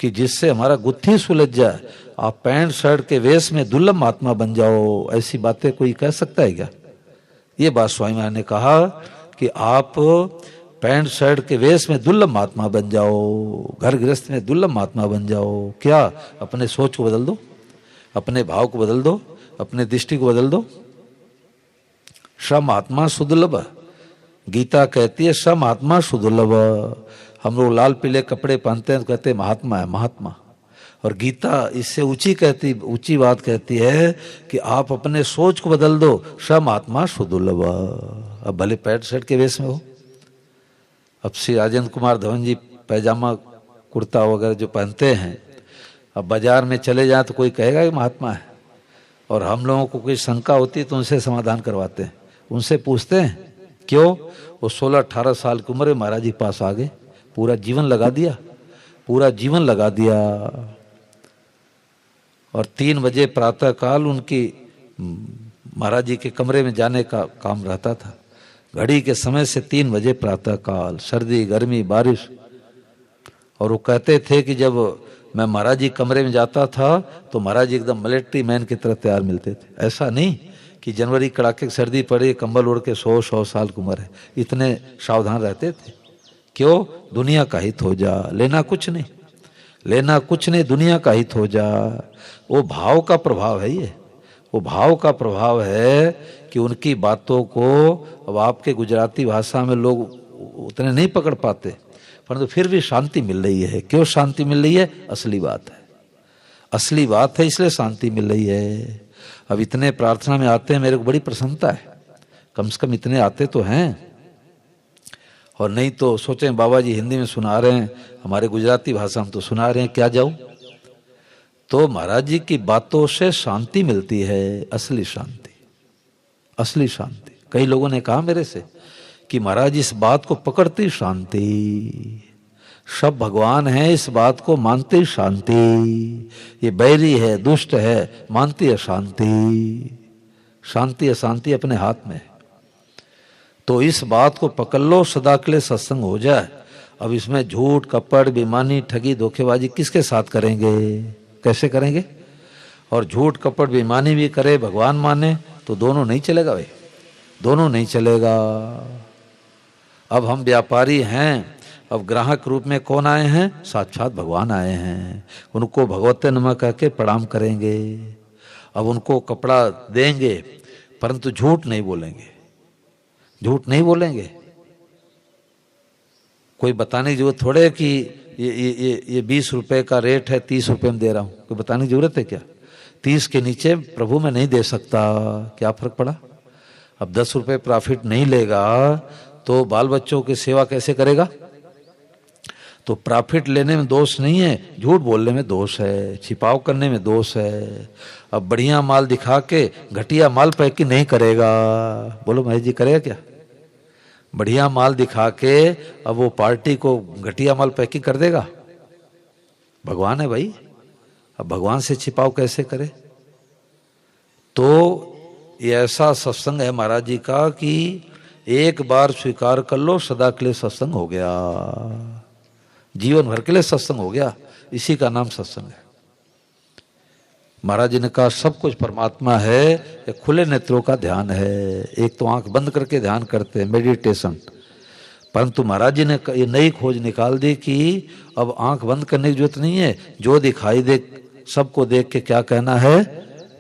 कि जिससे हमारा गुत्थी सुलझ जाए। आप पैंट शर्ट के वेश में दुर्लभ महात्मा बन जाओ, ऐसी बातें कोई कह सकता है क्या। ये बात स्वामी महाराज ने कहा कि आप पैंट शर्ट के वेश में दुर्लभ महात्मा बन जाओ, घर गृहस्थ में दुर्लभ महात्मा बन जाओ। क्या, अपने सोच को बदल दो, अपने भाव को बदल दो, अपने दृष्टि को बदल दो। स महात्मा सुदुर्लभ, गीता कहती है स महात्मा सुदुर्लभ। हम लोग लाल पीले कपड़े पहनते हैं तो कहते हैं महात्मा है, महात्मा। और गीता इससे ऊंची बात कहती है कि आप अपने सोच को बदल दो, स महात्मा सुदुर्लभ। अब भले पैंट शर्ट के वेश में हो। अब श्री राजेंद्र कुमार धवन जी पैजामा कुर्ता वगैरह जो पहनते हैं, अब बाजार में चले जाए तो कोई कहेगा कि महात्मा है। और हम लोगों को कोई शंका होती है तो उनसे समाधान करवाते हैं, उनसे पूछते हैं क्यों। वो 16-18 साल की उम्र में महाराज जी के पास आ गए, पूरा जीवन लगा दिया, पूरा जीवन लगा दिया। और 3 बजे प्रातः काल उनकी महाराज जी के कमरे में जाने का काम रहता था। घड़ी के समय से 3 बजे प्रातः काल, सर्दी गर्मी बारिश। और वो कहते थे कि जब मैं महाराज जी कमरे में जाता था तो महाराज जी एकदम मिलिट्री मैन की तरह तैयार मिलते थे। ऐसा नहीं कि जनवरी कड़ाके की सर्दी पड़े, कंबल ओढ़ के 100 साल की उम्र है, इतने सावधान रहते थे। क्यों, दुनिया का हित हो जा, लेना कुछ नहीं, लेना कुछ नहीं, दुनिया का हित हो जा। वो भाव का प्रभाव है, ये वो भाव का प्रभाव है कि उनकी बातों को अब आपके गुजराती भाषा में लोग उतने नहीं पकड़ पाते, परंतु फिर भी शांति मिल रही है। क्यों शांति मिल रही है, असली बात है, असली बात है, इसलिए शांति मिल रही है। अब इतने प्रार्थना में आते हैं, मेरे को बड़ी प्रसन्नता है, कम से कम इतने आते तो हैं। और नहीं तो सोचे बाबा जी हिंदी में सुना रहे हैं, हमारे गुजराती भाषा में तो सुना रहे हैं, क्या जाऊं। तो महाराज जी की बातों से शांति मिलती है, असली शांति, असली शांति। कई लोगों ने कहा मेरे से कि महाराज इस बात को पकड़ती शांति, सब भगवान है इस बात को मानती शांति, ये बैरी है दुष्ट है मानती है शांति, शांति अशांति अपने हाथ में है। तो इस बात को पकड़ लो, सदा के लिए सत्संग हो जाए। अब इसमें झूठ कपट बेईमानी ठगी धोखेबाजी किसके साथ करेंगे, कैसे करेंगे। और झूठ कपट बेईमानी भी करे, भगवान माने, तो दोनों नहीं चलेगा भाई, दोनों नहीं चलेगा। अब हम व्यापारी हैं, अब ग्राहक रूप में कौन आए हैं, साक्षात भगवान आए हैं, उनको भगवते नमः कह के प्रणाम करेंगे। अब उनको कपड़ा देंगे परंतु झूठ नहीं बोलेंगे, झूठ नहीं बोलेंगे। कोई बताने की जरूरत थोड़े है कि ये 20 रुपए का रेट है 30 रुपए में दे रहा हूं, कोई बताने की जरूरत है क्या। 30 के नीचे प्रभु मैं नहीं दे सकता, क्या फर्क पड़ा। अब 10 रुपए प्रॉफिट नहीं लेगा तो बाल बच्चों की सेवा कैसे करेगा। तो प्रॉफिट लेने में दोष नहीं है, झूठ बोलने में दोष है, छिपाव करने में दोष है। अब बढ़िया माल दिखा के घटिया माल पैकिंग नहीं करेगा, बोलो महेश जी करेगा क्या। बढ़िया माल दिखा के अब वो पार्टी को घटिया माल पैकिंग कर देगा, भगवान है भाई, अब भगवान से छिपाव कैसे करे। तो ये ऐसा सत्संग है महाराज जी का कि एक बार स्वीकार कर लो, सदा के लिए सत्संग हो गया, जीवन भर के लिए सत्संग हो गया, इसी का नाम सत्संग है। महाराज जी ने कहा सब कुछ परमात्मा है, ये खुले नेत्रों का ध्यान है। एक तो आंख बंद करके ध्यान करते हैं, मेडिटेशन, परंतु महाराज जी ने ये नई खोज निकाल दी कि अब आंख बंद करने की जरूरत नहीं है, जो दिखाई दे सबको देख के क्या कहना है,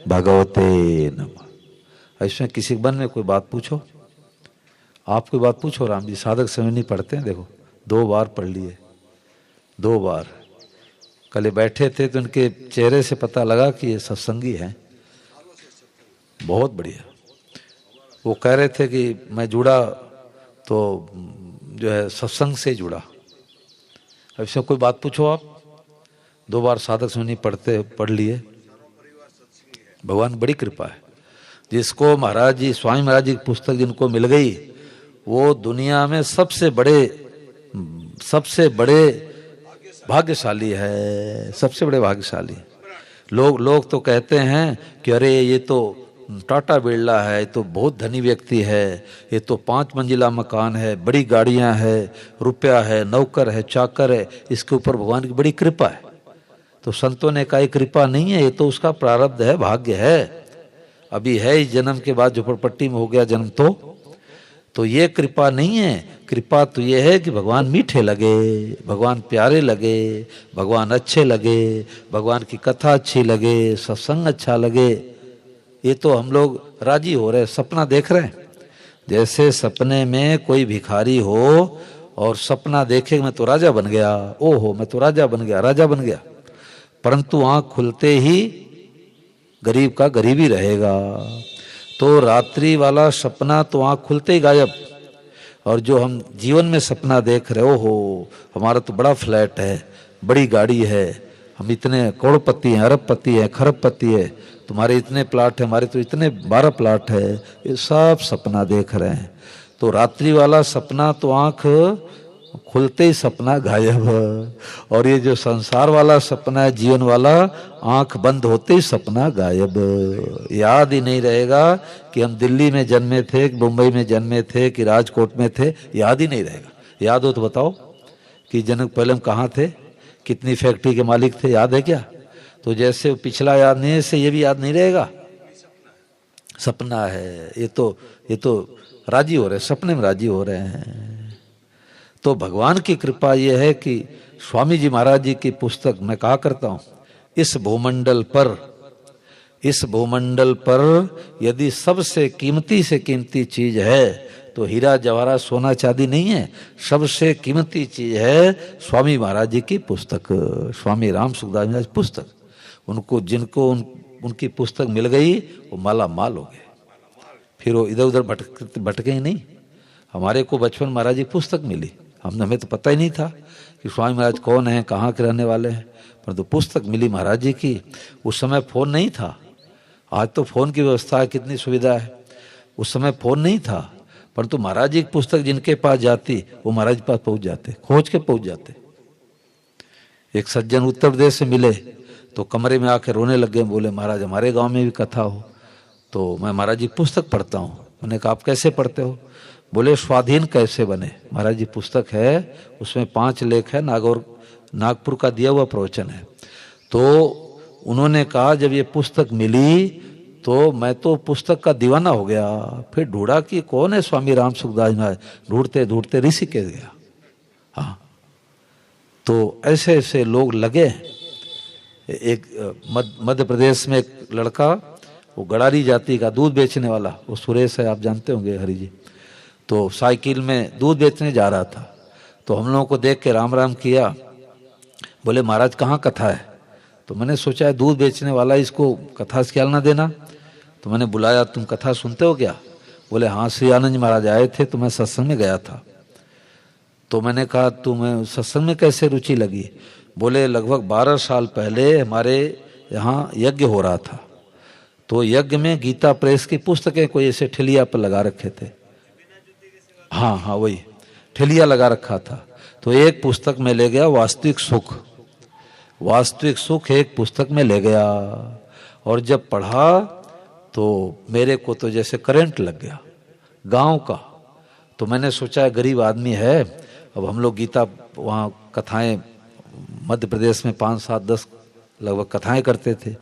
भगवते नमः। इसमें किसी मन में कोई बात पूछो, आप कोई बात पूछो। राम जी साधक समय नहीं पढ़ते हैं, देखो 2 बार पढ़ लिए, 2 बार। कल बैठे थे तो उनके चेहरे से पता लगा कि ये सत्संगी हैं, बहुत बढ़िया। वो कह रहे थे कि मैं जुड़ा तो जो है सत्संग से जुड़ा। अब इसमें कोई बात पूछो आप, 2 बार साधक सुनी पढ़ते पढ़ लिए। भगवान बड़ी कृपा है। जिसको महाराज जी, स्वामी महाराज जी की पुस्तक जिनको मिल गई, वो दुनिया में सबसे बड़े भाग्यशाली है, सबसे बड़े भाग्यशाली। लोग तो कहते हैं कि अरे ये तो टाटा बिरला है, ये तो बहुत धनी व्यक्ति है, ये तो 5 मंजिला मकान है, बड़ी गाड़ियां है, रुपया है, नौकर है, चाकर है, इसके ऊपर भगवान की बड़ी कृपा है। तो संतों ने कहा कृपा नहीं है, ये तो उसका प्रारब्ध है, भाग्य है। अभी है इस जन्म के बाद झोपड़पट्टी में हो गया जन्म, तो ये कृपा नहीं है। कृपा तो ये है कि भगवान मीठे लगे, भगवान प्यारे लगे, भगवान अच्छे लगे, भगवान की कथा अच्छी लगे, सत्संग अच्छा लगे। ये तो हम लोग राजी हो रहे, सपना देख रहे हैं। जैसे सपने में कोई भिखारी हो और सपना देखे मैं तो राजा बन गया, ओहो मैं तो राजा बन गया, राजा बन गया, परंतु आंख खुलते ही गरीब का गरीब ही रहेगा। तो रात्रि वाला सपना तो आंख खुलते ही गायब। और जो हम जीवन में सपना देख रहे हो हमारा तो बड़ा फ्लैट है, बड़ी गाड़ी है, हम इतने करोड़पति हैं, अरबपति हैं, खरबपति है, तुम्हारे इतने प्लाट है, हमारे तो इतने 12 प्लाट है, ये सब सपना देख रहे हैं। तो रात्रि वाला सपना तो आंख खुलते ही सपना गायब। और ये जो संसार वाला सपना है, जीवन वाला, आंख बंद होते ही सपना गायब। याद ही नहीं रहेगा कि हम दिल्ली में जन्मे थे, कि मुंबई में जन्मे थे, कि राजकोट में थे, याद ही नहीं रहेगा। याद हो तो बताओ कि जनक पहले हम कहाँ थे, कितनी फैक्ट्री के मालिक थे, याद है क्या? तो जैसे पिछला याद नहीं है, इससे ये भी याद नहीं रहेगा। सपना है, ये तो राजी हो रहे, सपने में राजी हो रहे हैं। तो भगवान की कृपा ये है कि स्वामी जी महाराज जी की पुस्तक मैं कहा करता हूँ, इस भूमंडल पर यदि सबसे कीमती से कीमती चीज है तो हीरा जवाहरात सोना चांदी नहीं है, सबसे कीमती चीज है स्वामी महाराज जी की पुस्तक, स्वामी राम सुखदास महाराज पुस्तक। जिनको उनकी पुस्तक मिल गई वो माला माल हो गए, फिर वो इधर उधर भटके ही नहीं। हमारे को बचपन महाराज जी पुस्तक मिली, हमें तो पता ही नहीं था कि स्वामी महाराज कौन है, कहाँ के रहने वाले हैं, परंतु पुस्तक मिली महाराज जी की। उस समय फोन नहीं था, आज तो फोन की व्यवस्था है, कितनी सुविधा है। उस समय फोन नहीं था, परंतु महाराज जी की पुस्तक जिनके पास जाती वो महाराज के पास पहुंच जाते, खोज के पहुंच जाते। एक सज्जन उत्तर प्रदेश से मिले तो कमरे में आके रोने लग गए, बोले महाराज हमारे गांव में भी कथा हो तो मैं महाराज जी पुस्तक पढ़ता हूँ। मैंने कहा आप कैसे पढ़ते हो? बोले स्वाधीन कैसे बने। महाराज जी पुस्तक है, उसमें 5 लेख है, नागपुर का दिया हुआ प्रवचन है। तो उन्होंने कहा जब ये पुस्तक मिली तो मैं तो पुस्तक का दीवाना हो गया। फिर ढूंढा कि कौन है स्वामी राम सुखदास महाराज, ढूंढते ढूंढते ऋषिकेश गया। हाँ, तो ऐसे ऐसे लोग लगे। एक मध्य प्रदेश में एक लड़का, वो गड़ारी जाति का दूध बेचने वाला, वो सुरेश है, आप जानते होंगे हरि जी, तो साइकिल में दूध बेचने जा रहा था। तो हम लोगों को देख के राम राम किया, बोले महाराज कहाँ कथा है? तो मैंने सोचा है दूध बेचने वाला, इसको कथा से ख्याल ना देना। तो मैंने बुलाया, तुम कथा सुनते हो क्या? बोले हाँ, श्री आनंद महाराज आए थे तो मैं सत्संग में गया था। तो मैंने कहा तुम्हें सत्संग में कैसे रुचि लगी? बोले लगभग 12 साल पहले हमारे यहाँ यज्ञ हो रहा था, तो यज्ञ में गीता प्रेस की पुस्तकें कोई ऐसे ठेलिया पर लगा रखे थे। हाँ वही ठेलिया लगा रखा था। तो एक पुस्तक में ले गया, वास्तविक सुख एक पुस्तक में ले गया। और जब पढ़ा तो मेरे को तो जैसे करंट लग गया गांव का। तो मैंने सोचा गरीब आदमी है, अब हम लोग गीता वहाँ कथाएं मध्य प्रदेश में 5, 7, 10 लगभग कथाएं करते थे।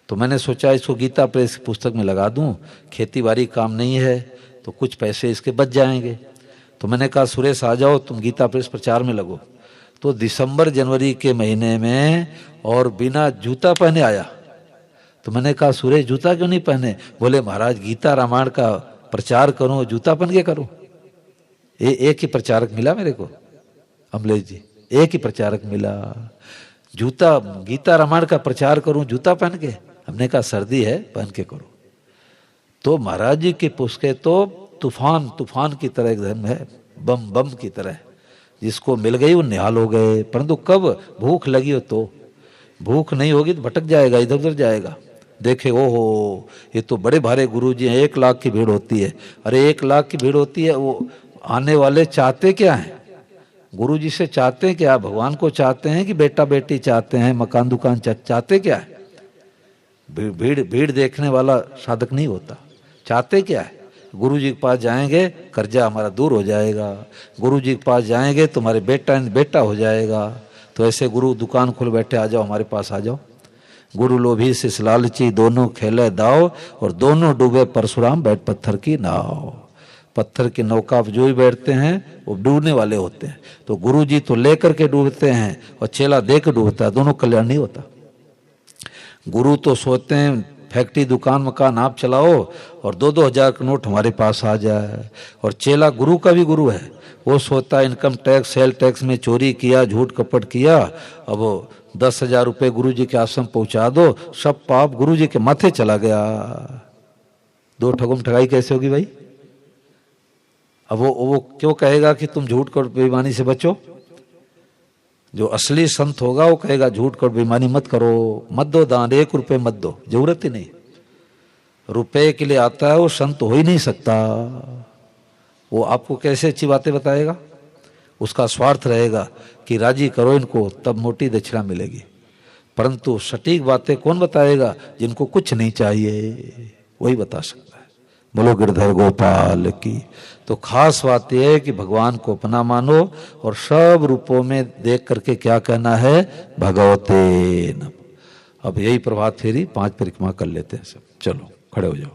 तो मैंने सोचा इसको गीता प्रेस की पुस्तक में लगा दूं, खेती बाड़ी काम नहीं है तो कुछ पैसे इसके बच जाएंगे। तो मैंने कहा सुरेश आ जाओ, तुम गीता प्रेस प्रचार में लगो। तो दिसंबर जनवरी के महीने में और बिना जूता पहने आया। तो मैंने कहा सुरेश जूता क्यों नहीं पहने? बोले महाराज गीता रामायण का प्रचार करूं, जूता पहन के करूं। एक ही प्रचारक मिला मेरे को, अमलेश जी, एक ही प्रचारक मिला। जूता गीता रामायण का प्रचार करूं जूता पहन के? हमने कहा सर्दी है, पहन के करो। तो महाराज जी की पुस्तकें तो तूफान की तरह एकदम है, बम की तरह। जिसको मिल गई वो निहाल हो गए। परंतु कब भूख लगी हो, तो भूख नहीं होगी तो भटक जाएगा, इधर उधर जाएगा। देखे ओहो ये तो बड़े भारे गुरुजी हैं, 1 लाख की भीड़ होती है। अरे 1 लाख की भीड़ होती है, वो आने वाले चाहते क्या हैं? गुरुजी से चाहते क्या? भगवान को चाहते हैं कि बेटा बेटी चाहते हैं, मकान दुकान चाहते क्या है? भीड़ भीड़ देखने वाला साधक नहीं होता। चाहते क्या है? गुरु जी के पास जाएंगे कर्जा हमारा दूर हो जाएगा, गुरु जी के पास जाएंगे तुम्हारे बेटा हो जाएगा। तो ऐसे गुरु दुकान खोल बैठे, आ जाओ हमारे पास आ जाओ। गुरु लोभी शिष्य लालची, दोनों खेले दाव, और दोनों डूबे परशुराम बैठ पत्थर की नाव। पत्थर की नौका पर जो भी बैठते हैं वो डूबने वाले होते हैं। तो गुरु जी तो लेकर के डूबते हैं और चेला दे के डूबता है, दोनों कल्याण नहीं होता। गुरु तो सोचते हैं फैक्ट्री दुकान मकान आप चलाओ और 2-2 हजार का नोट हमारे पास आ जाए। और चेला गुरु का भी गुरु है, वो सोचता है इनकम टैक्स सेल टैक्स में चोरी किया, झूठ कपट किया, अब 10,000 रुपये गुरु जी के आश्रम पहुंचा दो, सब पाप गुरु जी के माथे चला गया। 2 ठगुम ठगाई कैसे होगी भाई? अब वो क्यों कहेगा कि तुम झूठ कर बेईमानी से बचो? जो असली संत होगा वो कहेगा झूठ कर बेईमानी मत करो, मत दो दान, 1 रुपये मत दो, जरूरत ही नहीं। रुपए के लिए आता है वो संत हो ही नहीं सकता। वो आपको कैसे अच्छी बातें बताएगा? उसका स्वार्थ रहेगा कि राजी करो इनको, तब मोटी दक्षिणा मिलेगी। परंतु सटीक बातें कौन बताएगा? जिनको कुछ नहीं चाहिए वही बता सकता है। बोलो गिरधर गोपाल की। तो खास बात यह है कि भगवान को अपना मानो और सब रूपों में देख करके क्या कहना है? भगवते नमः। अब यही प्रभात फेरी 5 परिक्रमा कर लेते हैं सब। चलो खड़े हो जाओ।